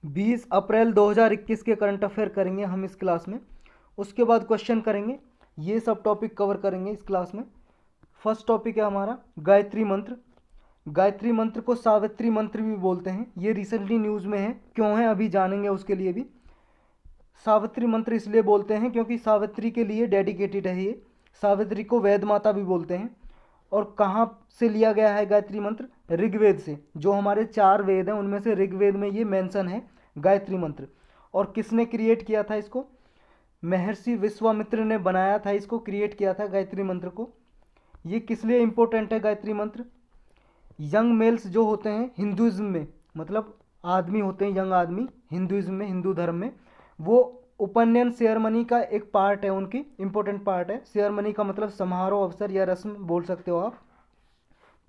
20 अप्रैल 2021 के current affair करेंगे हम इस क्लास में। उसके बाद क्वेश्चन करेंगे, ये सब टॉपिक कवर करेंगे इस क्लास में। फर्स्ट टॉपिक है हमारा गायत्री मंत्र। गायत्री मंत्र को सावित्री मंत्र भी बोलते हैं। ये रिसेंटली न्यूज़ में है, क्यों है अभी जानेंगे उसके लिए भी। सावित्री मंत्र इसलिए बोलते हैं क्योंकि सावित्री के लिए डेडिकेटेड है ये। सावित्री को वेद माता भी बोलते हैं। और कहाँ से लिया गया है गायत्री मंत्र? ऋग्वेद से। जो हमारे 4 वेद हैं उनमें से ऋग्वेद में ये मेंशन है गायत्री मंत्र। और किसने क्रिएट किया था इसको? महर्षि विश्वामित्र ने बनाया था, इसको क्रिएट किया था गायत्री मंत्र को। ये किस लिए इम्पोर्टेंट है गायत्री मंत्र? यंग मेल्स जो होते हैं हिंदुज़्म में, मतलब आदमी होते हैं यंग आदमी हिंदुज़्म में, हिंदू धर्म में, वो उपनयन सेरेमनी का एक पार्ट है, उनकी इंपॉर्टेंट पार्ट है। सेरेमनी का मतलब समारोह, अवसर या रस्म बोल सकते हो आप।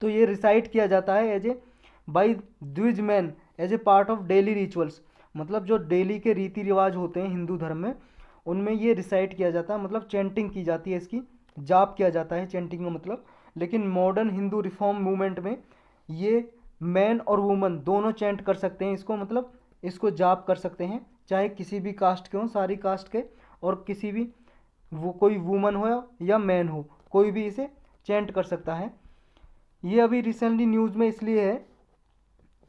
तो ये रिसाइट किया जाता है एज ए बाई द्विज man as a part of daily rituals. मतलब जो डेली के रीति रिवाज होते हैं हिंदू धर्म में, उनमें ये रिसाइट किया जाता है, मतलब चैंटिंग की जाती है, इसकी जाप किया जाता है चैंटिंग का मतलब। लेकिन मॉडर्न हिंदू रिफॉर्म मूवमेंट में ये मैन और वुमन दोनों चैंट कर सकते हैं इसको, मतलब इसको जाप कर सकते हैं, चाहे किसी भी कास्ट के हों, सारी कास्ट के, और किसी भी वो कोई वुमन हो या मैन हो, कोई भी इसे चैंट कर सकता है। ये अभी रिसेंटली न्यूज़ में इसलिए है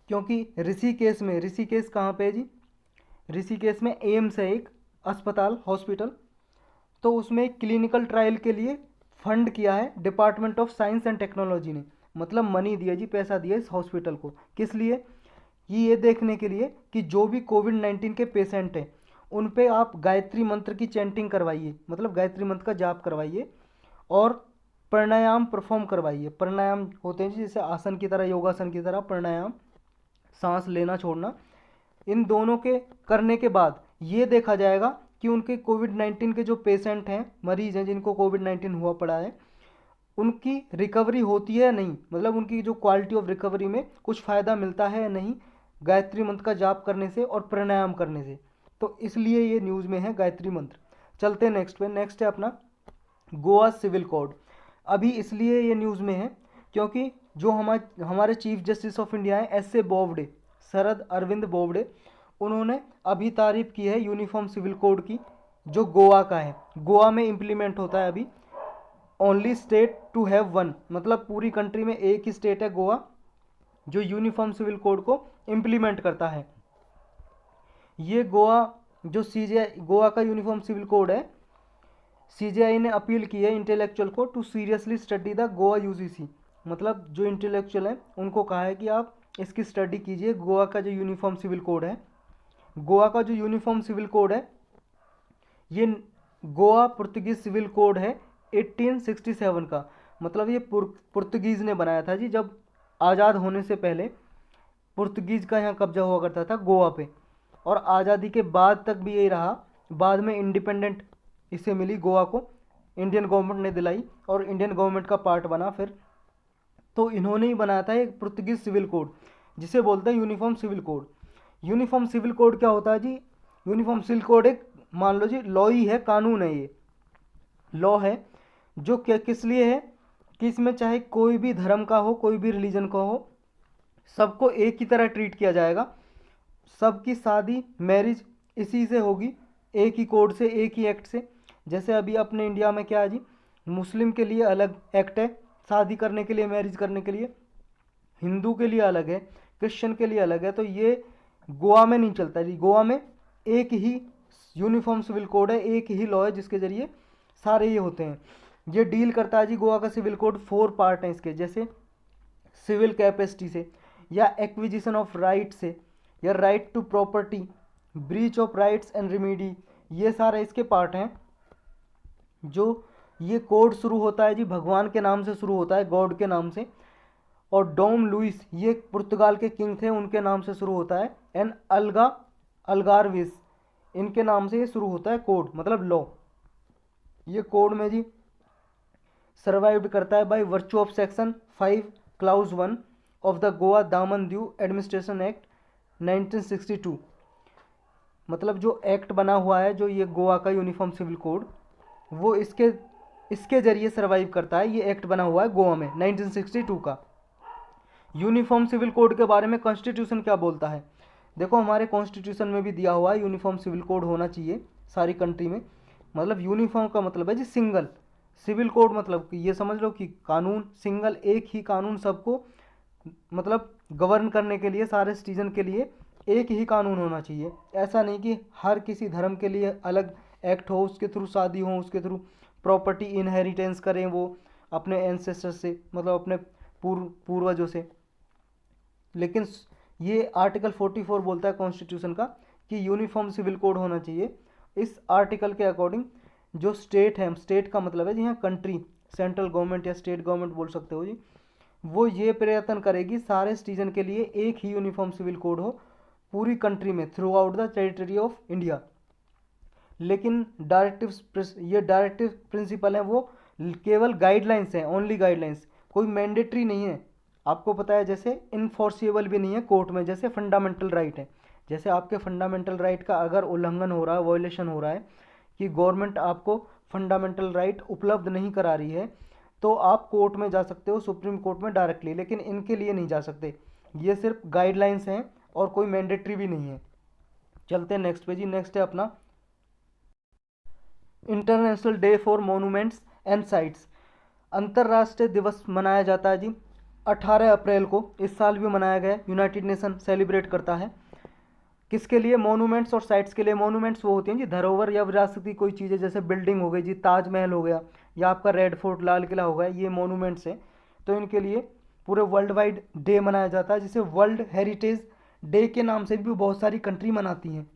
क्योंकि ऋषिकेश में, ऋषिकेश कहाँ पे है जी? ऋषिकेश में एम्स है एक अस्पताल, हॉस्पिटल। तो उसमें एक क्लिनिकल ट्रायल के लिए फंड किया है department of science and technology ने, मतलब मनी दिया जी, पैसा दिया इस हॉस्पिटल को। किस लिए? कि ये देखने के लिए कि जो भी कोविड-19 के पेशेंट हैं उन पे आप गायत्री मंत्र की चैंटिंग करवाइए, मतलब गायत्री मंत्र का जाप करवाइए, और प्राणायाम परफॉर्म करवाइए। प्राणायाम होते हैं जैसे आसन की तरह, योगासन की तरह प्राणायाम, सांस लेना छोड़ना। इन दोनों के करने के बाद ये देखा जाएगा कि उनके कोविड-19 के जो पेशेंट हैं, मरीज हैं जिनको कोविड-19 हुआ पड़ा है, उनकी रिकवरी होती है नहीं, मतलब उनकी जो क्वालिटी ऑफ रिकवरी में कुछ फ़ायदा मिलता है या नहीं गायत्री मंत्र का जाप करने से और प्राणायाम करने से। तो इसलिए ये न्यूज़ में है गायत्री मंत्र। चलते हैं नेक्स्ट पे। नेक्स्ट है अपना गोवा सिविल कोड। अभी इसलिए ये न्यूज़ में है क्योंकि जो हमारे चीफ जस्टिस ऑफ इंडिया हैं एस ए बोबडे, शरद अरविंद बोबडे, उन्होंने अभी तारीफ की है यूनिफॉर्म सिविल कोड की, जो गोवा का है। गोवा में इम्प्लीमेंट होता है अभी। Only state to have one, मतलब पूरी कंट्री में एक ही स्टेट है गोवा जो यूनिफॉर्म सिविल कोड को इम्प्लीमेंट करता है। ये गोवा जो सीजेआई, गोवा का यूनिफॉर्म सिविल कोड है, सीजेआई ने अपील की है इंटेलेक्चुअल को to seriously study the Goa UGC. मतलब जो इंटेलेक्चुअल हैं उनको कहा है कि आप इसकी स्टडी कीजिए, गोवा का जो यूनिफॉर्म सिविल कोड है। गोवा का जो यूनिफॉर्म सिविल कोड है ये गोवा पुर्तगीज सिविल कोड है 1867 का। मतलब ये पुर्तगीज़ ने बनाया था जी, जब आज़ाद होने से पहले पुर्तगीज़ का यहाँ कब्जा हुआ करता था गोवा पे, और आज़ादी के बाद तक भी यही रहा। बाद में इंडिपेंडेंट इसे मिली गोवा को, इंडियन गवर्नमेंट ने दिलाई और इंडियन गवर्नमेंट का पार्ट बना फिर। तो इन्होंने ही बनाया था एक पुर्तगीज सिविल कोड जिसे बोलते हैं uniform civil code. Uniform civil code क्या होता है जी? यूनिफॉर्म सिविल कोड एक, मान लो जी, लॉ ही है, कानून है, ये लॉ है जो क्या किस लिए है कि इसमें चाहे कोई भी धर्म का हो, कोई भी रिलीजन का हो, सबको एक ही तरह ट्रीट किया जाएगा। सबकी शादी, मैरिज इसी से होगी, एक ही कोड से, एक ही एक्ट से। जैसे अभी अपने इंडिया में क्या है जी, मुस्लिम के लिए अलग एक्ट है शादी करने के लिए, मैरिज करने के लिए, हिंदू के लिए अलग है, क्रिश्चियन के लिए अलग है। तो ये गोवा में नहीं चलता जी। गोवा में एक ही यूनिफॉर्म सिविल कोड है, एक ही लॉ है जिसके ज़रिए सारे ये होते हैं। ये डील करता है जी गोवा का सिविल कोड, 4 पार्ट हैं इसके, जैसे सिविल कैपेसिटी से, या एक्विजिशन ऑफ राइट से, या right to property, breach of rights and remedy, ये सारे इसके पार्ट हैं। जो ये कोड शुरू होता है जी भगवान के नाम से शुरू होता है, गॉड के नाम से। और डोम लुइस, ये पुर्तगाल के किंग थे, उनके नाम से शुरू होता है। एंड अल्गारविस, इनके नाम से ये शुरू होता है कोड, मतलब लॉ। ये कोड में जी सर्वाइव करता है by virtue of section 5 clause 1 of the Goa Daman Diu administration act 1962। मतलब जो एक्ट बना हुआ है, जो ये गोवा का यूनिफॉर्म सिविल कोड, वो इसके जरिए सर्वाइव करता है। ये एक्ट बना हुआ है गोवा में 1962 का। यूनिफॉर्म सिविल कोड के बारे में कॉन्स्टिट्यूशन क्या बोलता है देखो हमारे कॉन्स्टिट्यूशन में भी दिया हुआ है यूनिफॉर्म सिविल कोड होना चाहिए सारी कंट्री में। मतलब यूनिफॉर्म का मतलब है जी सिंगल, सिविल कोड मतलब कि ये समझ लो कि कानून सिंगल, एक ही कानून सबको मतलब गवर्न करने के लिए सारे सिटीजन के लिए एक ही कानून होना चाहिए। ऐसा नहीं कि हर किसी धर्म के लिए अलग एक्ट हो, उसके थ्रू शादी हो, उसके थ्रू प्रॉपर्टी इनहेरिटेंस करें वो अपने एंसेस्टर से, मतलब अपने पूर्वजों से। लेकिन ये आर्टिकल 44 बोलता है कॉन्स्टिट्यूशन का कि यूनिफॉर्म सिविल कोड होना चाहिए। इस आर्टिकल के अकॉर्डिंग जो स्टेट है, स्टेट का मतलब है जी यहाँ कंट्री, सेंट्रल गवर्नमेंट या स्टेट गवर्नमेंट बोल सकते हो जी, वो ये प्रयत्न करेगी सारे सिटीजन के लिए एक ही यूनिफॉर्म सिविल कोड हो पूरी कंट्री में, through out the territory of India. लेकिन ये डायरेक्टिव प्रिंसिपल है वो केवल गाइडलाइंस हैं, ओनली गाइडलाइंस, कोई मैंडेटरी नहीं है। आपको पता है जैसे इन्फोर्सिबल भी नहीं है कोर्ट में, जैसे फंडामेंटल राइट है। जैसे आपके फंडामेंटल राइट का अगर उल्लंघन हो रहा है, वॉयलेशन हो रहा है कि गवर्नमेंट आपको फंडामेंटल राइट उपलब्ध नहीं करा रही है, तो आप कोर्ट में जा सकते हो, सुप्रीम कोर्ट में डायरेक्टली, लेकिन इनके लिए नहीं जा सकते। ये सिर्फ गाइडलाइंस हैं और कोई मैंडेटरी भी नहीं है। चलते हैं नेक्स्ट पे जी। नेक्स्ट है अपना international day for monuments and sites. अंतर्राष्ट्रीय दिवस मनाया जाता है जी 18 अप्रैल को, इस साल भी मनाया गया, यूनाइटेड नेशन सेलिब्रेट करता है। किसके लिए? मोनूमेंट्स और साइट्स के लिए। मोनूमेंट्स वो होती हैं जी धरोहर या विरासत की कोई चीज़ें, जैसे बिल्डिंग हो गई जी, ताजमहल हो गया, या आपका रेड फोर्ट लाल किला हो गया, ये मोनूमेंट्स हैं। तो इनके लिए पूरे वर्ल्ड वाइड डे मनाया जाता है, जिसे वर्ल्ड हेरिटेज डे के नाम से भी बहुत सारी कंट्री मनाती हैं।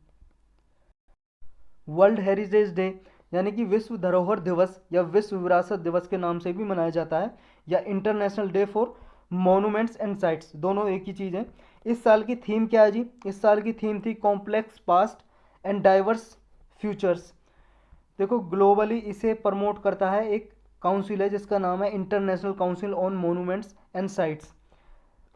वर्ल्ड हेरिटेज डे यानी कि विश्व धरोहर दिवस या विश्व विरासत दिवस के नाम से भी मनाया जाता है, या international day for monuments and sites, दोनों एक ही चीज़ है। इस साल की थीम क्या है जी? इस साल की थीम थी complex past and diverse futures. देखो ग्लोबली इसे प्रमोट करता है एक काउंसिल है जिसका नाम है international council on monuments and sites.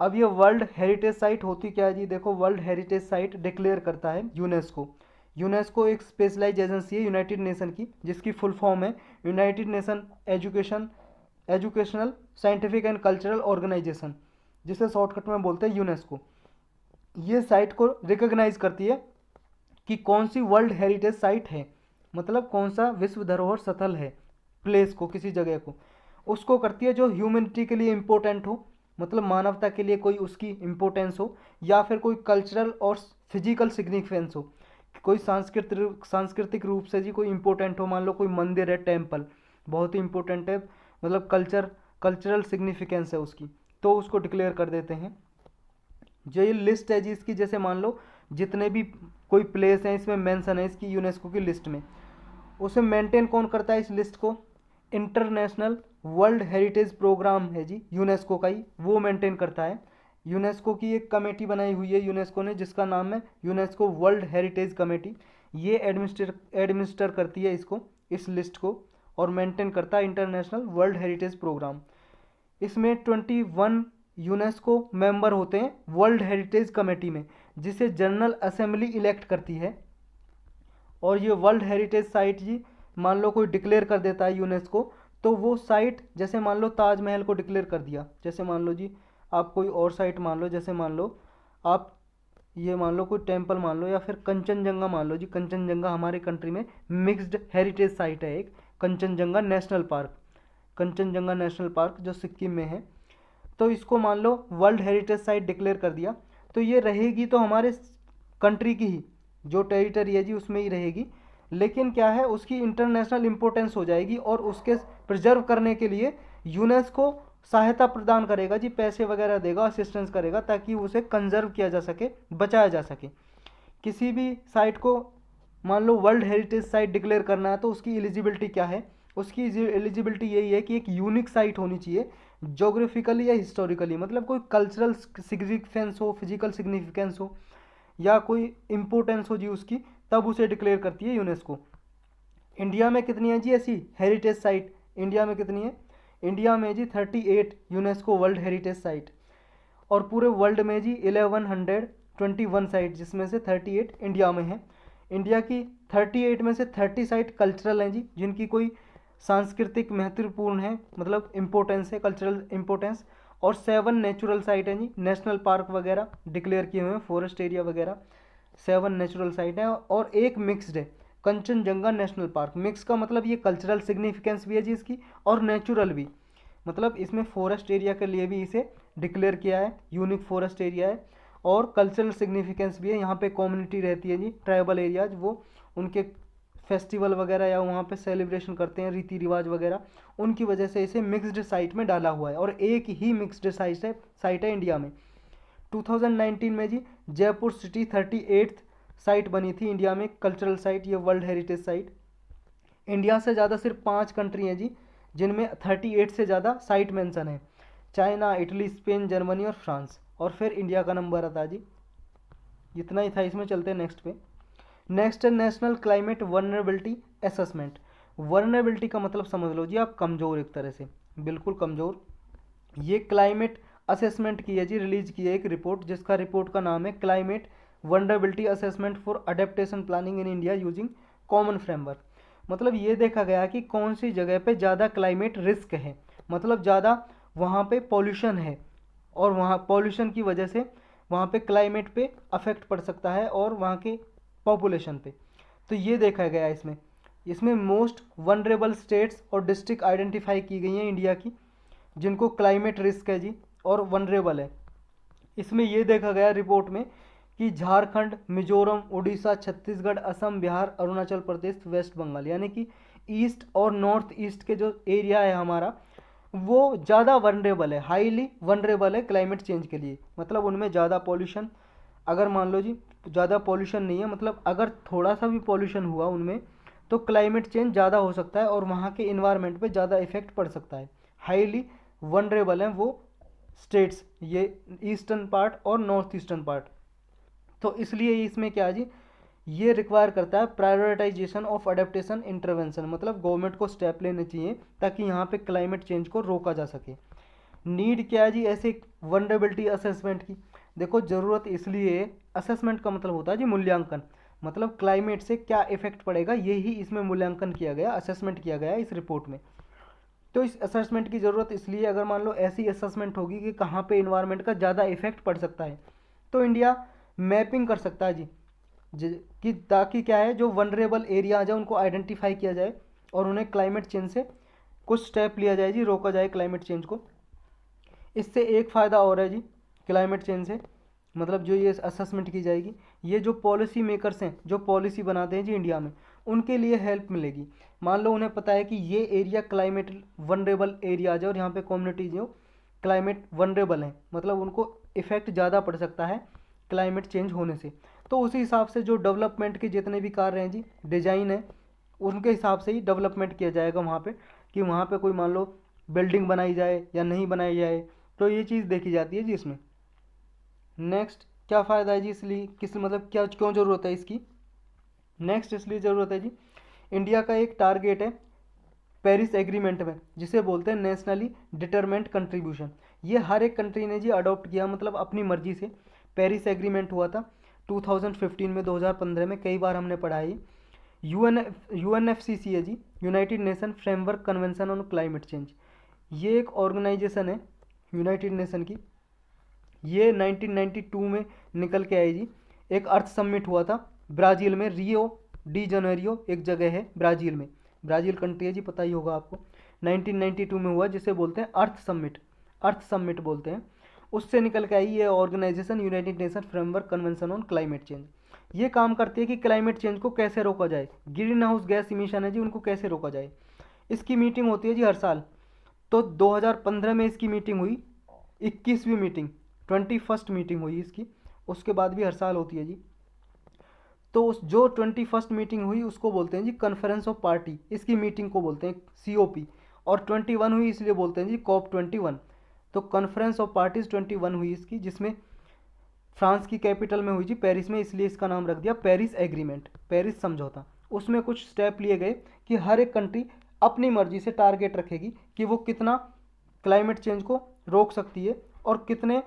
अब ये वर्ल्ड हेरिटेज साइट होती क्या है जी? देखो वर्ल्ड हेरिटेज साइट डिक्लेयर करता है यूनेस्को। यूनेस्को एक स्पेशलाइज एजेंसी है यूनाइटेड नेशन की, जिसकी फुल फॉर्म है United Nation educational scientific and cultural organisation, जिसे शॉर्टकट में बोलते हैं यूनेस्को। ये साइट को रिकॉग्नाइज करती है कि कौन सी वर्ल्ड हेरिटेज साइट है, मतलब कौन सा विश्व धरोहर स्थल है, प्लेस को, किसी जगह को, उसको करती है जो ह्यूमैनिटी के लिए इम्पोर्टेंट हो, मतलब मानवता के लिए कोई उसकी इम्पोर्टेंस हो, या फिर कोई कल्चरल और फिजिकल सिग्निफिकेंस हो, कोई सांस्कृतिक रूप से जी कोई इम्पोर्टेंट हो। मान लो कोई मंदिर है, टेम्पल बहुत ही इम्पोर्टेंट है, मतलब कल्चरल सिग्निफिकेंस है उसकी, तो उसको डिक्लेयर कर देते हैं। जो ये लिस्ट है जी इसकी, जैसे मान लो जितने भी कोई प्लेस हैं इसमें मेंशन है इसकी यूनेस्को की लिस्ट में, उसे मेंटेन कौन करता है इस लिस्ट को? इंटरनेशनल वर्ल्ड हेरिटेज प्रोग्राम है जी यूनेस्को का ही, वो मेंटेन करता है। यूनेस्को की एक कमेटी बनाई हुई है यूनेस्को ने, जिसका नाम है यूनेस्को वर्ल्ड हेरिटेज कमेटी। ये एडमिनिस्टर करती है इसको, इस लिस्ट को, और मेंटेन करता है इंटरनेशनल वर्ल्ड हेरिटेज प्रोग्राम। इसमें 21 यूनेस्को मेंबर होते हैं वर्ल्ड हेरिटेज कमेटी में, जिसे जनरल असेंबली इलेक्ट करती है। और ये वर्ल्ड हेरिटेज साइट जी मान लो कोई डिक्लेयर कर देता है यूनेस्को, तो वो साइट, जैसे मान लो ताजमहल को डिक्लेयर कर दिया, जैसे मान लो जी आप कोई और साइट मान लो, जैसे मान लो आप ये मान लो कोई टेम्पल मान लो, या फिर कंचनजंगा मान लो जी। कंचनजंगा हमारे कंट्री में मिक्स्ड हेरिटेज साइट है एक, Kanchenjunga national park, Kanchenjunga national park जो सिक्किम में है। तो इसको मान लो वर्ल्ड हेरिटेज साइट डिक्लेयर कर दिया, तो ये रहेगी तो हमारे कंट्री की ही, जो टेरिटरी है जी उसमें ही रहेगी, लेकिन क्या है उसकी इंटरनेशनल इंपॉर्टेंस हो जाएगी, और उसके प्रिजर्व करने के लिए यूनेस्को सहायता प्रदान करेगा जी, पैसे वगैरह देगा, असिस्टेंस करेगा, ताकि उसे कंजर्व किया जा सके, बचाया जा सके। किसी भी साइट को मान लो वर्ल्ड हेरिटेज साइट डिक्लेयर करना है, तो उसकी एलिजिबिलिटी क्या है? उसकी एलिजिबिलिटी यही है कि एक यूनिक साइट होनी चाहिए, जोग्राफिकली या हिस्टोरिकली, मतलब कोई कल्चरल सिग्निफिकेंस हो, फिजिकल सिग्निफिकेंस हो, या कोई इम्पोर्टेंस हो जी उसकी, तब उसे डिक्लेयर करती है यूनेस्को। इंडिया में कितनी है जी ऐसी हेरिटेज साइट? इंडिया में कितनी है? इंडिया में जी 38 यूनेस्को वर्ल्ड हेरिटेज साइट, और पूरे वर्ल्ड में जी 1121 साइट, जिसमें से 38 इंडिया में है। इंडिया की 38 में से 30 साइट कल्चरल हैं जी, जिनकी कोई सांस्कृतिक महत्वपूर्ण है, मतलब इम्पोर्टेंस है, कल्चरल इम्पोर्टेंस, और 7 नेचुरल साइट हैं जी, नेशनल पार्क वगैरह डिक्लेयर किए हुए हैं, फॉरेस्ट एरिया वगैरह 7 नेचुरल साइट हैं, और एक मिक्स्ड है कंचनजंगा नेशनल पार्क। मिक्स का मतलब ये कल्चरल सिग्निफिकेंस भी है जी इसकी और नेचुरल भी, मतलब इसमें फॉरेस्ट एरिया के लिए भी इसे डिक्लेयर किया है, यूनिक फॉरेस्ट एरिया है, और कल्चरल सिग्निफिकेंस भी है। यहाँ पे कम्युनिटी रहती है जी, ट्राइबल एरियाज, वो उनके फेस्टिवल वगैरह या वहाँ पे सेलिब्रेशन करते हैं, रीति रिवाज वगैरह, उनकी वजह से इसे मिक्स्ड साइट में डाला हुआ है। और एक ही मिक्स्ड साइट है इंडिया में। 2019 में जी जयपुर सिटी 38th साइट बनी थी इंडिया में कल्चरल साइट, ये वर्ल्ड हेरिटेज साइट। इंडिया से ज़्यादा सिर्फ 5 कंट्री हैं जी जिनमें 38 से ज़्यादा साइट मेंशन है, चाइना, इटली, स्पेन, जर्मनी और फ्रांस, और फिर इंडिया का नंबर आता है जी। इतना ही था इसमें, चलते हैं नेक्स्ट पे। नेक्स्ट है national climate vulnerability assessment. Vulnerability का मतलब समझ लो जी आप, कमज़ोर, एक तरह से बिल्कुल कमज़ोर। ये क्लाइमेट असेसमेंट की है जी, रिलीज की है एक रिपोर्ट, जिसका रिपोर्ट का नाम है climate vulnerability assessment for adaptation planning in India using common framework. मतलब ये देखा गया कि कौन सी जगह पे ज़्यादा क्लाइमेट रिस्क है, मतलब ज़्यादा वहाँ पे पॉल्यूशन है, और वहाँ पॉल्यूशन की वजह से वहाँ पे क्लाइमेट पे अफेक्ट पड़ सकता है और वहाँ के पॉपुलेशन पे। तो ये देखा गया इसमें इसमें मोस्ट वनरेबल स्टेट्स और डिस्ट्रिक्ट आइडेंटिफाई की गई हैं इंडिया की, जिनको क्लाइमेट रिस्क है जी और वनरेबल है। इसमें ये देखा गया रिपोर्ट में कि झारखंड, मिजोरम, उड़ीसा, छत्तीसगढ़, असम, बिहार, अरुणाचल प्रदेश, वेस्ट बंगाल, यानी कि ईस्ट और नॉर्थ ईस्ट के जो एरिया है हमारा, वो ज़्यादा वनरेबल है, हाईली वनरेबल है क्लाइमेट चेंज के लिए। मतलब उनमें ज़्यादा पॉल्यूशन, अगर मान लो जी ज़्यादा पॉल्यूशन नहीं है, मतलब अगर थोड़ा सा भी पॉल्यूशन हुआ उनमें तो क्लाइमेट चेंज ज़्यादा हो सकता है और वहाँ के इन्वायरमेंट पे ज़्यादा इफेक्ट पड़ सकता है। हाईली वनरेबल हैं वो स्टेट्स, ये ईस्टर्न पार्ट और नॉर्थ ईस्टर्न पार्ट। तो इसलिए इसमें क्या जी, ये रिक्वायर करता है प्रायोरिटाइजेशन ऑफ अडेप्टेशन इंटरवेंशन, मतलब गवर्नमेंट को स्टेप लेने चाहिए ताकि यहाँ पे क्लाइमेट चेंज को रोका जा सके। नीड क्या है जी ऐसे वनरेबिलिटी असेसमेंट की? देखो ज़रूरत इसलिए, असेसमेंट का मतलब होता है जी मूल्यांकन, मतलब क्लाइमेट से क्या इफेक्ट पड़ेगा, यही इसमें मूल्यांकन किया गया, असेसमेंट किया गया इस रिपोर्ट में। तो इस असेसमेंट की ज़रूरत इसलिए, अगर मान लो ऐसी असेसमेंट होगी कि कहाँ पे इन्वायरमेंट का ज़्यादा इफेक्ट पड़ सकता है, तो इंडिया मैपिंग कर सकता है जी, कि ताकि क्या है जो वनरेबल एरियाज है उनको आइडेंटिफाई किया जाए और उन्हें क्लाइमेट चेंज से कुछ स्टेप लिया जाए जी, रोका जाए क्लाइमेट चेंज को। इससे एक फ़ायदा और है जी क्लाइमेट चेंज से, मतलब जो ये असेसमेंट की जाएगी, ये जो पॉलिसी मेकर्स हैं जो पॉलिसी बनाते हैं जी इंडिया में, उनके लिए हेल्प मिलेगी। मान लो उन्हें पता है कि ये एरिया क्लाइमेट वनरेबल एरियाज है और यहाँ पे कम्युनिटीज जो क्लाइमेट वनरेबल हैं, मतलब उनको इफ़ेक्ट ज़्यादा पड़ सकता है क्लाइमेट चेंज होने से, तो उसी हिसाब से जो डेवलपमेंट के जितने भी कार्य हैं जी, डिजाइन है, उनके हिसाब से ही डेवलपमेंट किया जाएगा वहाँ पे, कि वहाँ पे कोई मान लो बिल्डिंग बनाई जाए या नहीं बनाई जाए, तो ये चीज़ देखी जाती है जी इसमें। नेक्स्ट क्या फ़ायदा है जी, इसलिए किस मतलब क्या क्यों ज़रूरत है इसकी? नेक्स्ट इसलिए ज़रूरत है जी, इंडिया का एक टारगेट है पेरिस एग्रीमेंट में, जिसे बोलते हैं नेशनली डिटरमेंट कंट्रीब्यूशन। ये हर एक कंट्री ने जी अडॉप्ट किया, मतलब अपनी मर्जी से। पेरिस एग्रीमेंट हुआ था 2015 में, 2015 में, कई बार हमने पढ़ा है। यूएनएफसीसी है जी, United Nation framework convention on climate change. ये एक ऑर्गेनाइजेशन है यूनाइटेड नेशन की, ये 1992 में निकल के आई जी। एक अर्थ समिट हुआ था ब्राज़ील में, रियो डी जनेरियो एक जगह है ब्राज़ील में, ब्राज़ील कंट्री है जी, पता ही होगा आपको। 1992 में हुआ, जिसे बोलते हैं अर्थ समिट, अर्थ समिट बोलते हैं। उससे निकल के आई ये organisation United Nation framework convention on climate change. ये काम करती है कि क्लाइमेट चेंज को कैसे रोका जाए, ग्रीन हाउस गैस इमिशन है जी, उनको कैसे रोका जाए। इसकी मीटिंग होती है जी हर साल। तो 2015 में इसकी मीटिंग हुई, 21वीं मीटिंग, 21st मीटिंग हुई इसकी, उसके बाद भी हर साल होती है जी। तो उस जो 21st मीटिंग हुई उसको बोलते हैं जी कॉन्फ्रेंस ऑफ पार्टी, इसकी मीटिंग को बोलते हैं COP। और 21 हुई इसलिए बोलते हैं जी COP21। तो कॉन्फ्रेंस ऑफ पार्टीज 21 हुई इसकी, जिसमें फ्रांस की कैपिटल में हुई जी, पेरिस में, इसलिए इसका नाम रख दिया पेरिस एग्रीमेंट, पेरिस समझौता। उसमें कुछ स्टेप लिए गए कि हर एक कंट्री अपनी मर्जी से टारगेट रखेगी कि वो कितना क्लाइमेट चेंज को रोक सकती है और कितने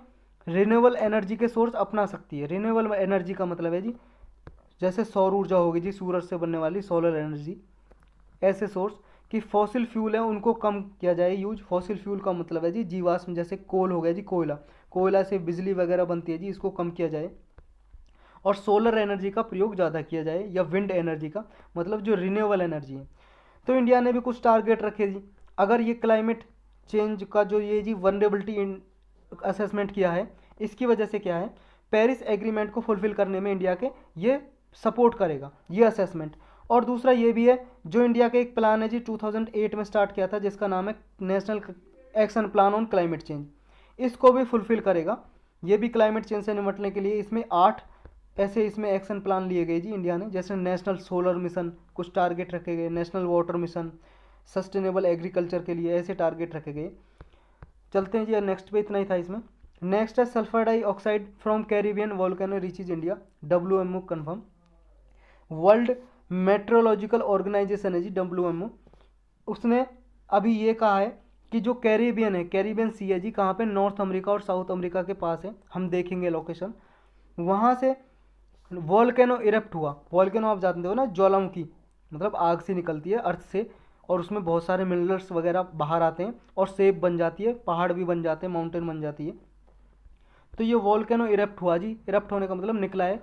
रिन्यूएबल एनर्जी के सोर्स अपना सकती है। रिन्यूएबल एनर्जी का मतलब है जी जैसे सौर ऊर्जा होगी जी, सूरज से बनने वाली सोलर एनर्जी, ऐसे सोर्स कि फॉसिल फ्यूल है उनको कम किया जाए यूज। फॉसिल फ्यूल का मतलब है जी जीवाश्म, जैसे कोल हो गया जी, कोयला, कोयला से बिजली वगैरह बनती है जी, इसको कम किया जाए। और सोलर एनर्जी का प्रयोग ज़्यादा किया जाए, या विंड एनर्जी का, मतलब जो रिन्यूएबल एनर्जी है। तो इंडिया ने भी कुछ टारगेट रखे जी। अगर ये क्लाइमेट चेंज का जो ये जी वनरेबिलिटी असेसमेंट किया है, इसकी वजह से क्या है, पेरिस एग्रीमेंट को फुलफिल करने में इंडिया के ये सपोर्ट करेगा ये असेसमेंट। और दूसरा ये भी है, जो इंडिया का एक प्लान है जी 2008 में स्टार्ट किया था, जिसका नाम है national action plan on climate change, इसको भी फुलफिल करेगा। ये भी क्लाइमेट चेंज से निपटने के लिए इसमें 8 ऐसे इसमें एक्शन प्लान लिए गए जी इंडिया ने, जैसे नेशनल सोलर मिशन, कुछ टारगेट रखे गए, national water mission, sustainable agriculture के लिए ऐसे टारगेट रखे गए। चलते हैं जी, नेक्स्ट पे इतना ही था इसमें। नेक्स्ट है sulphur dioxide from Caribbean volcano reaches India, WMO confirm. World metrological organisation है जी WMO, उसने अभी ये कहा है कि जो कैरिबियन है, कैरिबियन सी है जी, कहाँ पे, नॉर्थ अमेरिका और साउथ अमेरिका के पास है, हम देखेंगे लोकेशन, वहाँ से वोल्केनो इरप्ट हुआ। वोल्केनो आप जानते हो ना, ज्वालामुखी, मतलब आग से निकलती है अर्थ से, और उसमें बहुत सारे मिनरल्स वगैरह बाहर आते हैं और सेब बन जाती है, पहाड़ भी बन जाते हैं, माउंटेन बन जाती है। तो ये वोल्केनो इरप्ट हुआ जी, इरप्ट होने का मतलब निकला है,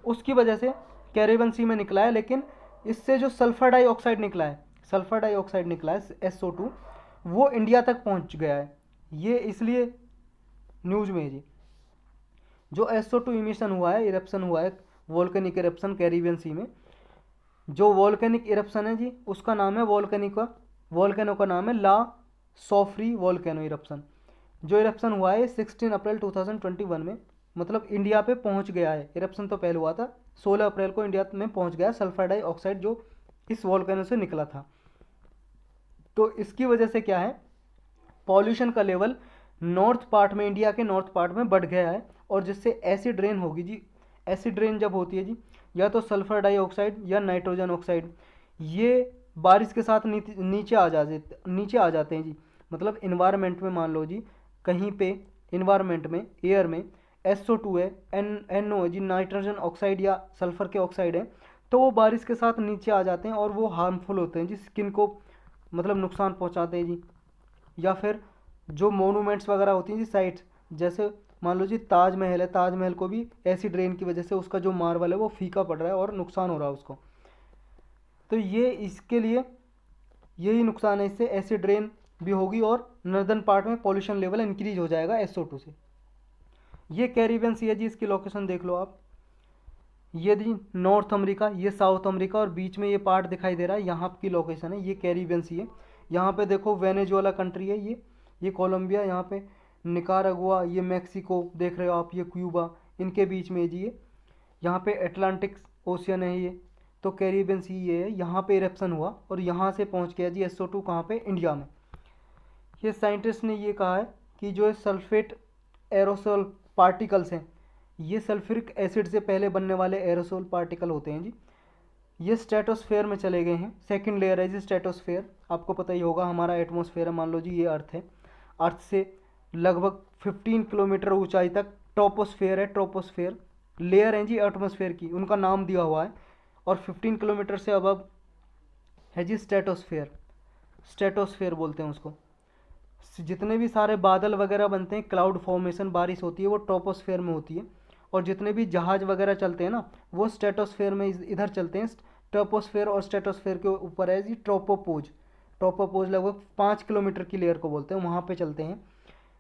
उसकी वजह से कैरिबियन सी में निकला है। लेकिन इससे जो सल्फर डाइऑक्साइड निकला है, सल्फर डाइऑक्साइड निकला है SO2, वो इंडिया तक पहुंच गया है। ये इसलिए न्यूज़ में है जी। जो SO2 इमिशन हुआ है, इरप्शन हुआ है, वोल्केनिक इरप्शन कैरिबियन सी में, जो वोल्केनिक इरप्शन है जी, उसका नाम है वोल्केनो का नाम है ला सोफ्री वोल्केनो इरप्शन। जो इरप्शन हुआ है 16 अप्रैल 2021 में, मतलब इंडिया पे पहुंच गया है। इरप्शन तो पहले हुआ था, 16 अप्रैल को इंडिया में पहुंच गया सल्फर डाइऑक्साइड जो इस वोल्केनो से निकला था। तो इसकी वजह से क्या है, पॉल्यूशन का लेवल नॉर्थ पार्ट में, इंडिया के नॉर्थ पार्ट में बढ़ गया है, और जिससे एसिड रेन होगी जी। एसिड रेन जब होती है जी, या तो सल्फर डाइऑक्साइड या नाइट्रोजन ऑक्साइड, ये बारिश के साथ नीचे आ जाते हैं जी। मतलब इन्वायरमेंट में मान लो जी, कहीं पे इन्वायरमेंट में, एयर में SO2 है, NO है जी, नाइट्रोजन ऑक्साइड या सल्फर के ऑक्साइड है, तो वो बारिश के साथ नीचे आ जाते हैं और वो हार्मफुल होते हैं जी, स्किन को मतलब नुकसान पहुंचाते हैं जी। या फिर जो मोनूमेंट्स वगैरह होती हैं जी, साइट्स, जैसे मान लो जी ताजमहल है, ताजमहल को भी एसिड रेन की वजह से उसका जो मार्बल है वो फीका पड़ रहा है और नुकसान हो रहा है उसको। तो ये इसके लिए यही नुकसान है, इससे एसिड रेन भी होगी और नॉर्दर्न पार्ट में पॉल्यूशन लेवल इंक्रीज हो जाएगा SO2 से। ये कैरिबियन सी है जी, इसकी लोकेशन देख लो आप। ये जी नॉर्थ अमेरिका, ये साउथ अमेरिका, और बीच में ये पार्ट दिखाई दे रहा है, यहाँ की लोकेशन है, ये कैरिबियन सी है। यहाँ पे देखो वेनेजुएला कंट्री है, ये कोलंबिया, यहाँ पे निकारागुआ, ये मैक्सिको देख रहे हो आप, ये क्यूबा, इनके बीच में जी ये। यहाँ पे अटलांटिक ओशियन है ये। तो कैरिबियन सी ये है, यहाँ पे इरप्शन हुआ और यहाँ से पहुँच गया जी SO2 कहाँ पे, इंडिया में। ये साइंटिस्ट ने ये कहा है कि जो सल्फेट एरोसोल पार्टिकल्स हैं, ये सल्फ्यूरिक एसिड से पहले बनने वाले एरोसोल पार्टिकल होते हैं जी। ये स्ट्रेटोस्फेयर में चले गए हैं, सेकंड लेयर है जी स्ट्रेटोस्फेयर, आपको पता ही होगा, हमारा एटमॉस्फेयर है, मान लो जी ये अर्थ है, अर्थ से लगभग 15 किलोमीटर ऊंचाई तक ट्रोपोस्फेयर है, ट्रोपोस्फेयर लेयर है जी एटमॉस्फेयर की, उनका नाम दिया हुआ है। और 15 किलोमीटर से अब है जी स्ट्रेटोस्फेयर, स्ट्रेटोस्फेयर बोलते हैं उसको। जितने भी सारे बादल वगैरह बनते हैं, क्लाउड फॉर्मेशन, बारिश होती है, वो ट्रोपोस्फेयर में होती है। और जितने भी जहाज वगैरह चलते हैं ना, वो स्ट्रेटोस्फेयर में इधर चलते हैं। ट्रोपोस्फेयर और स्ट्रेटोस्फेयर के ऊपर है जी ट्रोपोपोज। ट्रोपोपोज लगभग 5 किलोमीटर की लेयर को बोलते हैं, वहाँ पे चलते हैं।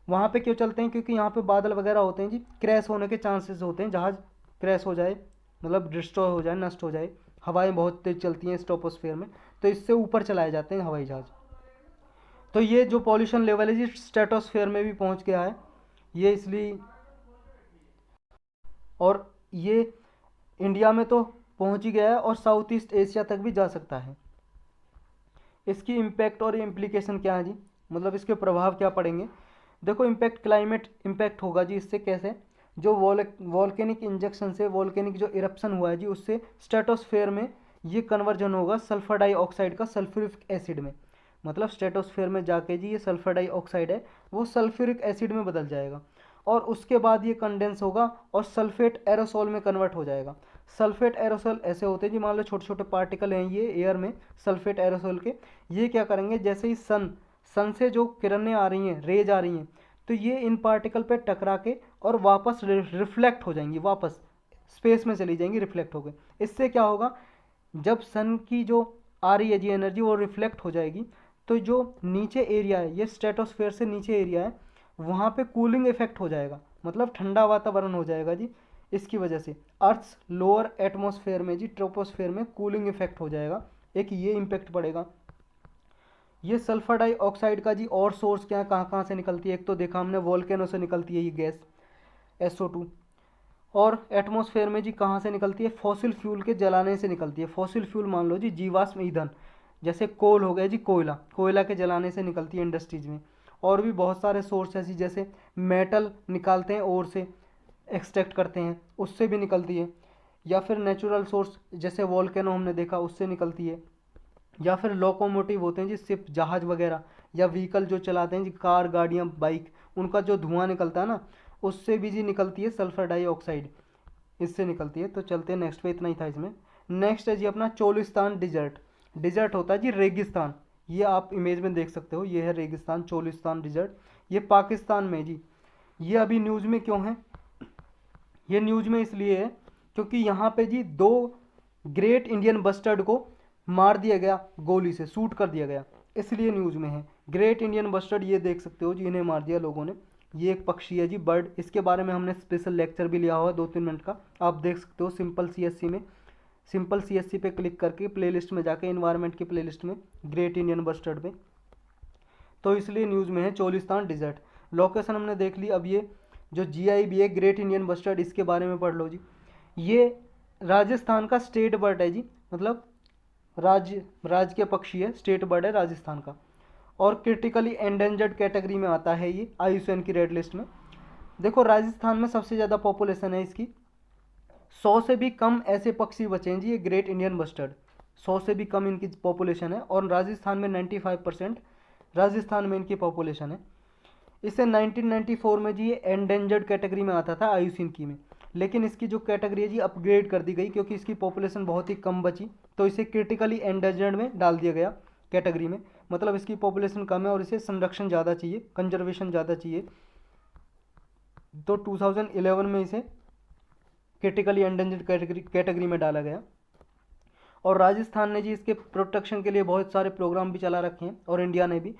वहाँ पे क्यों चलते हैं, क्योंकि यहाँ पे बादल वगैरह होते हैं जी, क्रैश होने के चांसेस होते हैं, जहाज क्रैश हो जाए, मतलब डिस्ट्रॉय हो जाए, नष्ट हो जाए। हवाएं बहुत तेज चलती हैं ट्रोपोस्फेयर में, तो इससे ऊपर चलाए जाते हैं हवाई जहाज। तो ये जो पॉल्यूशन लेवल है जी स्ट्रेटोस्फेयर में भी पहुंच गया है, ये इसलिए, और ये इंडिया में तो पहुंच ही गया है और साउथ ईस्ट एशिया तक भी जा सकता है। इसकी इम्पैक्ट और इम्प्लीकेशन क्या है जी, मतलब इसके प्रभाव क्या पड़ेंगे। देखो इम्पैक्ट, क्लाइमेट इम्पैक्ट होगा जी, इससे कैसे, जो वॉल्केनिक इंजेक्शन से, वॉल्केनिक जो इरप्शन हुआ है जी, उससे स्ट्रेटोस्फेयर में ये कन्वर्जन होगा सल्फर डाइऑक्साइड का सल्फ्यूरिक एसिड में। मतलब स्ट्रेटोस्फेयर में जाके जी ये सल्फर डाइऑक्साइड है वो सल्फ्यूरिक एसिड में बदल जाएगा, और उसके बाद ये कंडेंस होगा और सल्फेट एरोसोल में कन्वर्ट हो जाएगा। सल्फेट एरोसोल ऐसे होते हैं जी, मान लो छोटे छोटे पार्टिकल हैं ये एयर में सल्फेट एरोसोल के, ये क्या करेंगे जैसे ही सन से जो किरणें आ रही हैं, रेज आ रही हैं, तो ये इन पार्टिकल पे टकरा के और वापस रिफ्लेक्ट हो जाएंगी, वापस स्पेस में चली जाएंगी रिफ्लेक्ट होकर। इससे क्या होगा, जब सन की जो आ रही है जी एनर्जी वो रिफ्लेक्ट हो जाएगी, तो जो नीचे एरिया है, ये स्ट्रेटोस्फेयर से नीचे एरिया है, वहाँ पे कूलिंग इफेक्ट हो जाएगा, मतलब ठंडा वातावरण हो जाएगा जी। इसकी वजह से अर्थ्स लोअर एटमॉस्फेयर में जी, ट्रोपोस्फेयर में कूलिंग इफेक्ट हो जाएगा, एक ये इम्पैक्ट पड़ेगा। ये सल्फर डाइऑक्साइड का जी और सोर्स क्या है, कहाँ कहाँ से निकलती है, एक तो देखा हमने वोल्केनो से निकलती है ये गैस SO2, और एटमॉस्फेयर में जी कहाँ से निकलती है, फॉसिल फ्यूल के जलाने से निकलती है। फॉसिल फ्यूल मान लो जी जीवाश्म ईंधन, जैसे कोल हो गया जी, कोयला के जलाने से निकलती है इंडस्ट्रीज में। और भी बहुत सारे सोर्स ऐसी, जैसे मेटल निकालते हैं और से एक्सट्रैक्ट करते हैं, उससे भी निकलती है, या फिर नेचुरल सोर्स जैसे वोल्केनो हमने देखा उससे निकलती है, या फिर लोकोमोटिव होते हैं जी, शिप जहाज वगैरह, या व्हीकल जो चलाते हैं जी, कार गाड़ियाँ बाइक, उनका जो धुआं निकलता है ना, उससे भी जी निकलती है सल्फर डाइऑक्साइड, इससे निकलती है। तो चलते हैं नेक्स्ट पे, इतना ही था इसमें। नेक्स्ट है जी अपना चोलिस्तान डिजर्ट। डिजर्ट होता है जी रेगिस्तान, ये आप इमेज में देख सकते हो, ये है रेगिस्तान चोलिस्तान डिजर्ट, ये पाकिस्तान में जी। ये अभी न्यूज़ में क्यों है, ये न्यूज़ में इसलिए है क्योंकि यहाँ पे जी 2 ग्रेट इंडियन बस्टर्ड को मार दिया गया, गोली से शूट कर दिया गया, इसलिए न्यूज़ में है। ग्रेट इंडियन बस्टर्ड ये देख सकते हो जी, इन्हें मार दिया लोगों ने। ये एक पक्षी है जी, बर्ड, इसके बारे में हमने स्पेशल लेक्चर भी लिया हुआ है 2-3 मिनट का, आप देख सकते हो सिंपल CSC में। सिंपल CSC पे क्लिक करके प्लेलिस्ट में जाके इन्वायरमेंट की प्लेलिस्ट में ग्रेट इंडियन बस्टर्ड पे, तो इसलिए न्यूज़ में है चोलिस्तान डिजर्ट। लोकेशन हमने देख ली। अब ये जो GI भी है ग्रेट इंडियन बस्टर्ड, इसके बारे में पढ़ लो जी। ये राजस्थान का स्टेट बर्ड है जी, मतलब राज्य के पक्षी है, स्टेट बर्ड है राजस्थान का, और क्रिटिकली एंडेंजर्ड कैटेगरी में आता है ये IUCN की रेड लिस्ट में। देखो राजस्थान में सबसे ज़्यादा पॉपुलेशन है इसकी, 100 से भी कम ऐसे पक्षी बचे हैं जी ये ग्रेट इंडियन बस्टर्ड, 100 से भी कम इनकी पॉपुलेशन है, और राजस्थान में 95% राजस्थान में इनकी पॉपुलेशन है। इसे 1994 में जी ये एंडेंजर्ड कैटेगरी में आता था IUCN की में, लेकिन इसकी जो कैटेगरी है जी अपग्रेड कर दी गई क्योंकि इसकी पॉपुलेशन बहुत ही कम बची, तो इसे क्रिटिकली एंडेंजर्ड में डाल दिया गया कैटेगरी में, मतलब इसकी पॉपुलेशन कम है और इसे संरक्षण ज़्यादा चाहिए, कंजर्वेशन ज़्यादा चाहिए, तो 2011 में इसे क्रिटिकली एंडेंजर्ड कैटेगरी में डाला गया। और राजस्थान ने जी इसके प्रोटेक्शन के लिए बहुत सारे प्रोग्राम भी चला रखे हैं, और इंडिया ने भी,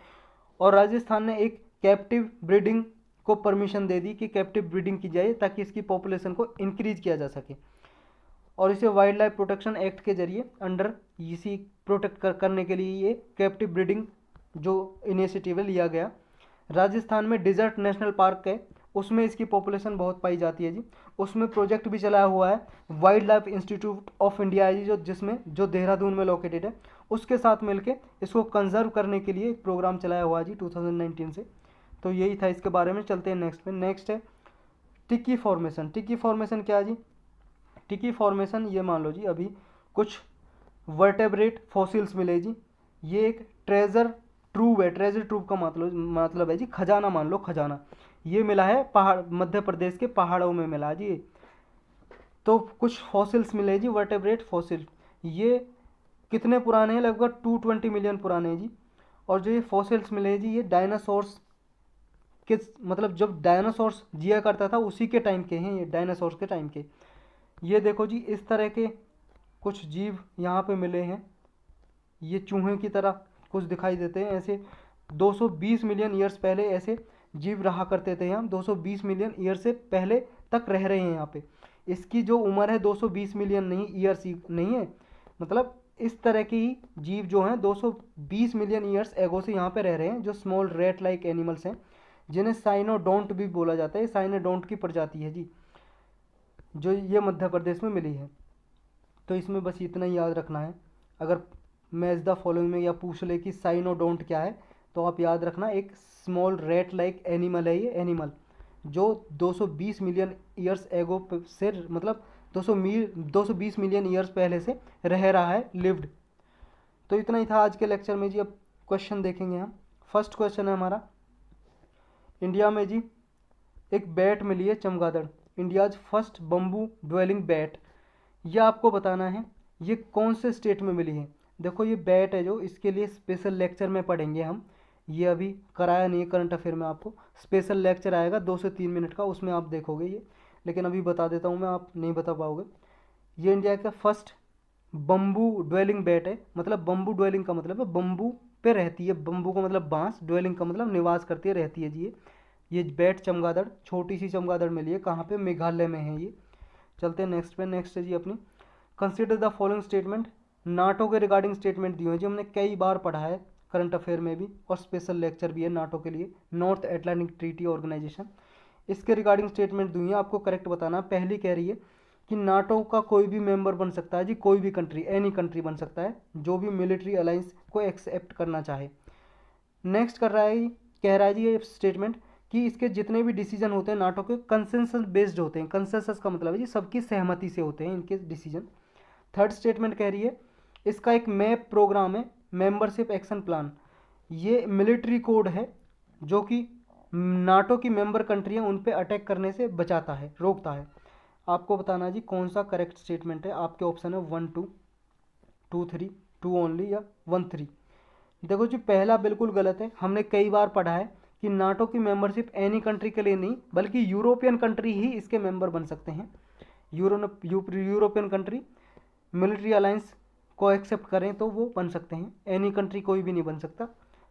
और राजस्थान ने एक कैप्टिव ब्रीडिंग को परमिशन दे दी कि कैप्टिव ब्रीडिंग की जाए ताकि इसकी पॉपुलेशन को इंक्रीज किया जा सके, और इसे वाइल्ड लाइफ प्रोटेक्शन एक्ट के जरिए अंडर इसी प्रोटेक्ट करने के लिए ये कैप्टिव ब्रीडिंग जो इनिशिएटिव लिया गया। राजस्थान में डिजर्ट नेशनल पार्क है, उसमें इसकी पॉपुलेशन बहुत पाई जाती है जी, उसमें प्रोजेक्ट भी चलाया हुआ है, wild life institute of India है जी, जो देहरादून में लोकेटेड है, उसके साथ मिलके इसको कंजर्व करने के लिए एक प्रोग्राम चलाया हुआ है जी 2019 से। तो यही था इसके बारे में। चलते हैं नेक्स्ट में। नेक्स्ट है टिकी फॉर्मेशन। टिकी फॉर्मेशन क्या है जी, टिकी फॉर्मेशन ये मान लो जी अभी कुछ वर्टेब्रेट फॉसिल्स मिले जी, ये एक ट्रेजर ट्रूव है, ट्रेजर ट्रूव का मतलब है जी खजाना, मान लो खजाना, ये मिला है पहाड़, मध्य प्रदेश के पहाड़ों में मिला जी। तो कुछ फॉसिल्स मिले जी, वर्टेब्रेट फॉसिल, ये कितने पुराने हैं, लगभग 220 मिलियन पुराने हैं जी। और जो ये फॉसिल्स मिले जी ये डायनासोर्स के, मतलब जब डायनासोर्स जिया करता था उसी के टाइम के हैं ये, डायनासोर्स के टाइम के। ये देखो जी इस तरह के कुछ जीव यहाँ पे मिले हैं, ये चूहे की तरह कुछ दिखाई देते हैं, ऐसे 220 मिलियन ईयर्स पहले ऐसे जीव रहा करते थे यहाँ, 220 मिलियन ईयर से पहले तक रह रहे हैं यहाँ पे। इसकी जो उम्र है 220 मिलियन नहीं ईयर्स नहीं है, मतलब इस तरह की जीव जो हैं 220 मिलियन ईयर्स एगो से यहाँ पे रह रहे हैं, जो स्मॉल रेट लाइक एनिमल्स हैं, जिन्हें साइनोडोंट भी बोला जाता है। साइनोडोंट की प्रजाति है जी, जो ये मध्य प्रदेश में मिली है। तो इसमें बस इतना ही याद रखना है, अगर मैच द फॉलोइंग में या पूछ ले कि साइनोडोंट क्या है, तो आप याद रखना एक स्मॉल रेट लाइक एनिमल है ये एनिमल, जो 220 मिलियन ईयर्स एगो से, मतलब 220 मिलियन ईयर्स पहले से रह रहा है, लिव्ड। तो इतना ही था आज के लेक्चर में जी। अब क्वेश्चन देखेंगे हम। फर्स्ट क्वेश्चन है हमारा, इंडिया में जी एक बैट मिली है चमगादड़, India's first bamboo dwelling bat. ये आपको बताना है ये कौन से स्टेट में मिली है। देखो ये बैट है जो, इसके लिए स्पेशल लेक्चर में पढ़ेंगे हम, ये अभी कराया नहीं है करंट अफेयर में, आपको स्पेशल लेक्चर आएगा 2 से 3 मिनट का, उसमें आप देखोगे ये, लेकिन अभी बता देता हूँ मैं, आप नहीं बता पाओगे। ये इंडिया का फर्स्ट बम्बू ड्वेलिंग बैट है। मतलब बम्बू ड्वेलिंग का मतलब है बम्बू पे रहती है, बम्बू का मतलब बांस, ड्वेलिंग का मतलब निवास करती है, रहती है जी। ये बैट चमगादड़, छोटी सी चमगादड़ मिली है, कहाँ पे, मेघालय में है ये। चलते हैं नेक्स्ट पे। नेक्स्ट है जी अपनी, consider the following statement. NATO के रिगार्डिंग स्टेटमेंट दिए हैं जी, हमने कई बार पढ़ा है करंट अफेयर में भी, और स्पेशल लेक्चर भी है नाटो के लिए, नॉर्थ एटलांटिक ट्रीटी ऑर्गेनाइजेशन। इसके रिगार्डिंग स्टेटमेंट दी है, आपको करेक्ट बताना। पहली कह रही है कि नाटो का कोई भी मेंबर बन सकता है जी, कोई भी कंट्री, एनी कंट्री बन सकता है जो भी मिलिट्री अलायंस को एक्सेप्ट करना चाहे। नेक्स्ट कर रहा है, कह रहा है जी ये स्टेटमेंट कि इसके जितने भी डिसीजन होते हैं नाटो के कंसेंसस बेस्ड होते हैं। कंसेंसस का मतलब है जी सबकी सहमति से होते हैं इनके डिसीजन। थर्ड स्टेटमेंट कह रही है इसका एक मैप प्रोग्राम है, मेंबरशिप एक्शन प्लान। ये मिलिट्री कोड है जो कि नाटो की मेंबर कंट्री है उन पे अटैक करने से बचाता है, रोकता है। आपको बताना जी कौन सा करेक्ट स्टेटमेंट है। आपके ऑप्शन है 1 2, 2 3, 2 ओनली या 1 3। देखो जी पहला बिल्कुल गलत है, हमने कई बार पढ़ा है कि नाटो की मेंबरशिप एनी कंट्री के लिए नहीं बल्कि यूरोपियन कंट्री ही इसके मेंबर बन सकते हैं। यूरोपियन कंट्री मिलिट्री अलायंस को एक्सेप्ट करें तो वो बन सकते हैं, एनी कंट्री कोई भी नहीं बन सकता।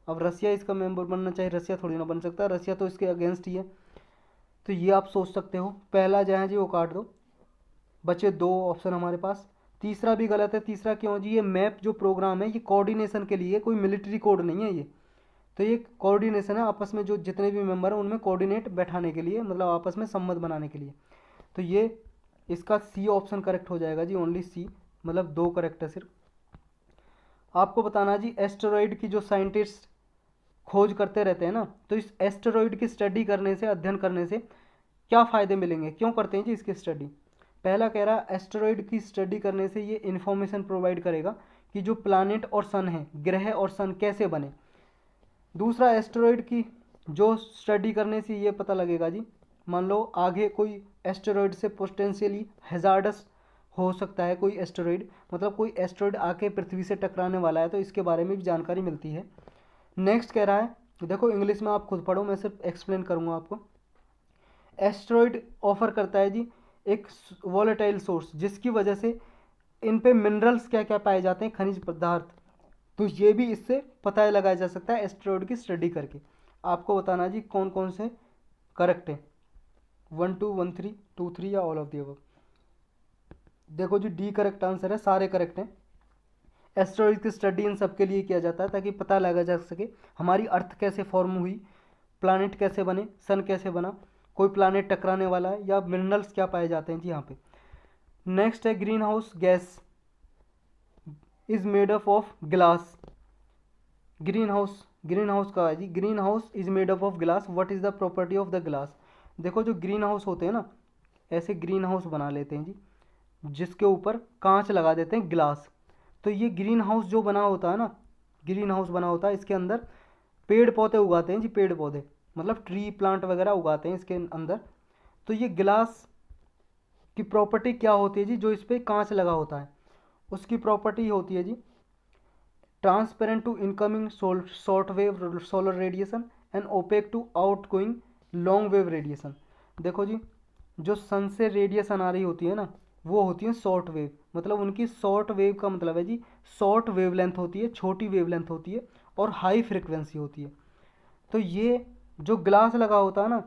अब रसिया इसका मेंबर बनना चाहिए, रसिया थोड़ी ना बन सकता, रसिया तो इसके अगेंस्ट ही है। तो ये आप सोच सकते हो, पहला जहाँ जी वो काट दो, बचे 2 ऑप्शन हमारे पास। तीसरा भी गलत है। तीसरा क्यों जी, ये मैप जो प्रोग्राम है ये कोऑर्डिनेशन के लिए, कोई मिलिट्री कोड नहीं है ये। तो ये कोऑर्डिनेशन है, आपस में जो जितने भी मेंबर हैं उनमें कोऑर्डिनेट बैठाने के लिए, मतलब आपस में सम्मत बनाने के लिए। तो ये इसका सी ऑप्शन करेक्ट हो जाएगा जी, ओनली सी, मतलब 2 करेक्ट है सिर्फ। आपको बताना जी एस्टेरॉइड की जो साइंटिस्ट खोज करते रहते हैं ना, तो इस एस्टेरॉइड की स्टडी करने से, अध्ययन करने से क्या फ़ायदे मिलेंगे, क्यों करते हैं जी इसकी स्टडी। पहला कह रहा है एस्टेरॉइड की स्टडी करने से ये इन्फॉर्मेशन प्रोवाइड करेगा कि जो प्लानिट और सन है, ग्रह और सन कैसे बने। दूसरा, एस्टेरॉइड की जो स्टडी करने से ये पता लगेगा जी, मान लो आगे कोई एस्टेरॉइड से पोटेंशियली हैजार्डस हो सकता है कोई एस्टेरॉइड, मतलब कोई एस्टेरॉइड आके पृथ्वी से टकराने वाला है, तो इसके बारे में भी जानकारी मिलती है। नेक्स्ट कह रहा है, देखो इंग्लिश में आप खुद पढ़ो, मैं सिर्फ एक्सप्लेन करूँगा आपको। एस्टेरॉइड ऑफर करता है जी एक वॉलेटाइल सोर्स, जिसकी वजह से इन पे मिनरल्स क्या क्या पाए जाते हैं, खनिज पदार्थ। तो ये भी इससे पता लगाया जा सकता है एस्टेरॉइड की स्टडी करके। आपको बताना जी कौन कौन से करेक्ट है, 1 2 1 3, 2 3 या ऑल ऑफ दी अबव। देखो जी डी करेक्ट आंसर है, सारे करेक्ट हैं। एस्टेरॉइड की स्टडी इन सब के लिए किया जाता है ताकि पता लगा जा सके हमारी अर्थ कैसे फॉर्म हुई, प्लानिट कैसे बने, सन कैसे बना, कोई प्लानिट टकराने वाला है, या मिनरल्स क्या पाए जाते हैं जी यहाँ पे। नेक्स्ट है green house gas is made up of glass. Green house का है जी, green house is made up of glass, what is the property of the glass. देखो जो ग्रीन हाउस होते हैं ना, ऐसे ग्रीन हाउस बना लेते हैं जी, जिसके ऊपर कांच लगा देते हैं, ग्लास। तो ये ग्रीन हाउस जो बना होता है ना, ग्रीन हाउस बना होता है, इसके अंदर पेड़ पौधे उगाते हैं जी, पेड़ पौधे मतलब ट्री प्लांट वगैरह उगाते हैं इसके अंदर। तो ये ग्लास की प्रॉपर्टी क्या होती है जी, जो इस पर कांच लगा होता है, उसकी प्रॉपर्टी होती है जी transparent to incoming short wave solar radiation and opaque to out going long wave radiation. देखो जी जो सन से रेडिएशन आ रही होती है ना, वो होती है शॉर्ट वेव, मतलब उनकी शॉर्ट वेव का मतलब है जी शॉर्ट वेवलेंथ होती है, छोटी वेवलेंथ होती है और हाई फ्रिक्वेंसी होती है। तो ये जो ग्लास लगा होता है ना,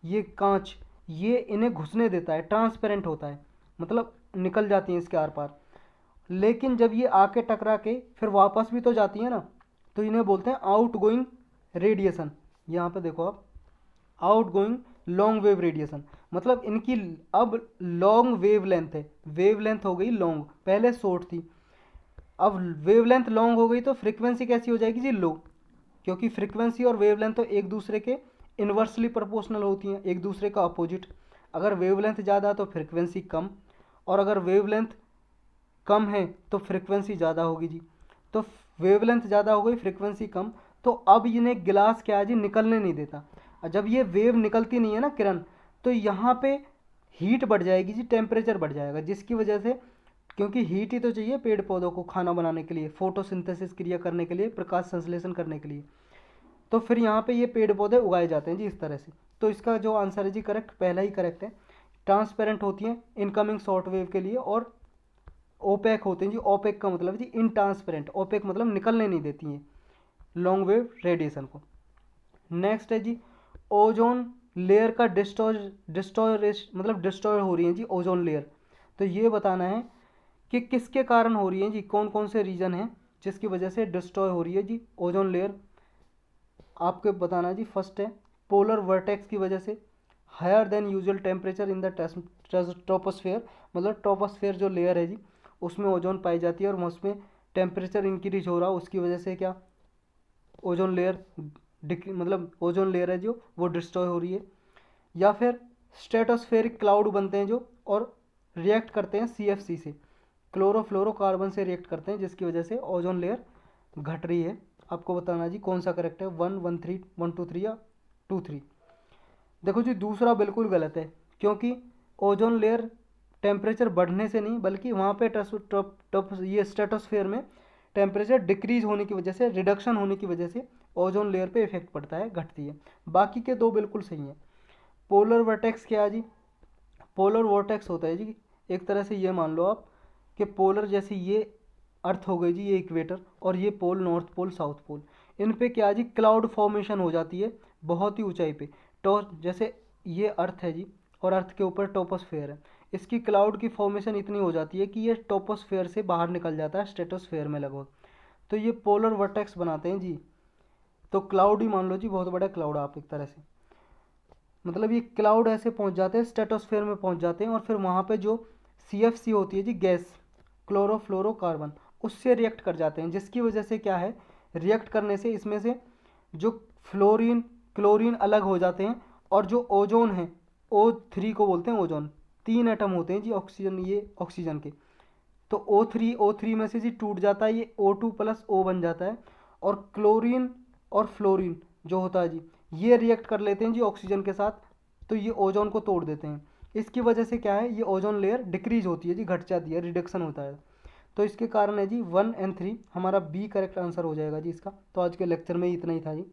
ये कांच, ये इन्हें घुसने देता है, ट्रांसपेरेंट होता है, मतलब निकल जाती हैं इसके आर पार। लेकिन जब ये आके टकरा के फिर वापस भी तो जाती है ना, तो इन्हें बोलते हैं आउट गोइंग रेडिएशन। यहाँ पे देखो आप, out going long wave radiation, मतलब इनकी अब लॉन्ग वेव लेंथ है, वेव लेंथ हो गई लॉन्ग, पहले शॉर्ट थी, अब वेव लेंथ लॉन्ग हो गई, तो फ्रीक्वेंसी कैसी हो जाएगी जी, लो। क्योंकि फ्रीक्वेंसी और वेव लेंथ तो एक दूसरे के इन्वर्सली प्रोपोर्शनल होती हैं, एक दूसरे का अपोजिट। अगर वेव लेंथ ज़्यादा तो फ्रीक्वेंसी कम, और अगर वेव लेंथ कम है तो फ्रीक्वेंसी ज़्यादा होगी जी। तो वेवलेंथ ज़्यादा हो गई, फ्रीक्वेंसी कम, तो अब इन्हें गिलास क्या है जी निकलने नहीं देता। और जब ये वेव निकलती नहीं है ना, किरण, तो यहाँ पे हीट बढ़ जाएगी जी, टेम्परेचर बढ़ जाएगा, जिसकी वजह से, क्योंकि हीट ही तो चाहिए पेड़ पौधों को खाना बनाने के लिए, फोटोसिंथेसिस क्रिया करने के लिए, प्रकाश संश्लेषण करने के लिए, तो फिर यहाँ पे ये पेड़ पौधे उगाए जाते हैं जी इस तरह से। तो इसका जो आंसर है जी करेक्ट, पहला ही करेक्ट है। ट्रांसपेरेंट होती हैं इनकमिंग शॉर्ट वेव के लिए, और ओपेक होते हैं जी, ओपेक का मतलब जी इनट्रांसपेरेंट, ओपेक मतलब निकलने नहीं देती हैं लॉन्ग वेव रेडिएशन को। नेक्स्ट है जी ओजोन लेयर का डिस्ट्रॉय मतलब डिस्ट्रॉय हो रही है जी ओजोन लेयर। तो ये बताना है कि किसके कारण हो रही है जी, कौन कौन से रीजन हैं जिसकी वजह से डिस्ट्रॉय हो रही है जी ओजोन लेयर। आपको बताना है जी, फर्स्ट है पोलर वर्टेक्स की वजह से, higher than usual temperature in the troposphere, मतलब ट्रोपोस्फेयर जो लेयर है जी उसमें ओजोन पाई जाती है और उसमें टेम्परेचर इंक्रीज हो रहा है, उसकी वजह से क्या ओजोन लेयर मतलब ओजोन लेयर है जो वो डिस्ट्रॉय हो रही है। या फिर स्ट्रेटोस्फेरिक क्लाउड बनते हैं जो, और रिएक्ट करते हैं CFC से, क्लोरोफ्लोरोकार्बन से रिएक्ट करते हैं, जिसकी वजह से ओजोन लेयर घट रही है। आपको बताना जी कौन सा करेक्ट है, 1, 1, 3, 1, 2, 3 या 2, 3। देखो जी दूसरा बिल्कुल गलत है, क्योंकि ओजोन लेयर टेम्परेचर बढ़ने से नहीं, बल्कि वहाँ पे ये स्ट्रेटोस्फेयर में टेम्परेचर डिक्रीज होने की वजह से, रिडक्शन होने की वजह से ओजोन लेयर पे इफेक्ट पड़ता है, घटती है। बाकी के दो बिल्कुल सही हैं। पोलर वर्टेक्स क्या है जी, पोलर वॉर्टेक्स होता है जी, एक तरह से ये मान लो आप कि पोलर जैसे ये अर्थ हो गई जी, ये इक्वेटर, और ये pole north pole south pole, इन पे क्या जी क्लाउड फॉर्मेशन हो जाती है बहुत ही ऊंचाई पे। तो जैसे ये अर्थ है जी, और अर्थ के ऊपर टोपोस्फेयर है, इसकी क्लाउड की फॉर्मेशन इतनी हो जाती है कि ये टोपोस्फेयर से बाहर निकल जाता है स्ट्रेटोस्फेयर में लगभग, तो ये पोलर वर्टेक्स बनाते हैं जी। तो क्लाउड ही मान लो जी, बहुत बड़ा क्लाउड आप एक तरह से, मतलब ये क्लाउड ऐसे पहुंच जाते हैं स्ट्रेटोस्फेयर में पहुंच जाते हैं, और फिर वहाँ पे जो CFC होती है जी गैस, क्लोरोफ्लोरोकार्बन, उससे रिएक्ट कर जाते हैं, जिसकी वजह से क्या है, रिएक्ट करने से इसमें से जो फ्लोरीन क्लोरीन अलग हो जाते हैं, और जो ओजोन है O3 को बोलते हैं ओजोन, 3 एटम होते हैं जी ऑक्सीजन, ये ऑक्सीजन के, तो O3 में से जी टूट जाता है, ये O2+O बन जाता है, और क्लोरीन और फ्लोरीन जो होता है जी ये रिएक्ट कर लेते हैं जी ऑक्सीजन के साथ, तो ये ओजोन को तोड़ देते हैं। इसकी वजह से क्या है, ये ओजोन लेयर डिक्रीज होती है जी, घट जाती है, रिडक्शन होता है। तो इसके कारण है जी 1 और 3 हमारा बी करेक्ट आंसर हो जाएगा जी इसका। तो आज के लेक्चर में इतना ही था जी।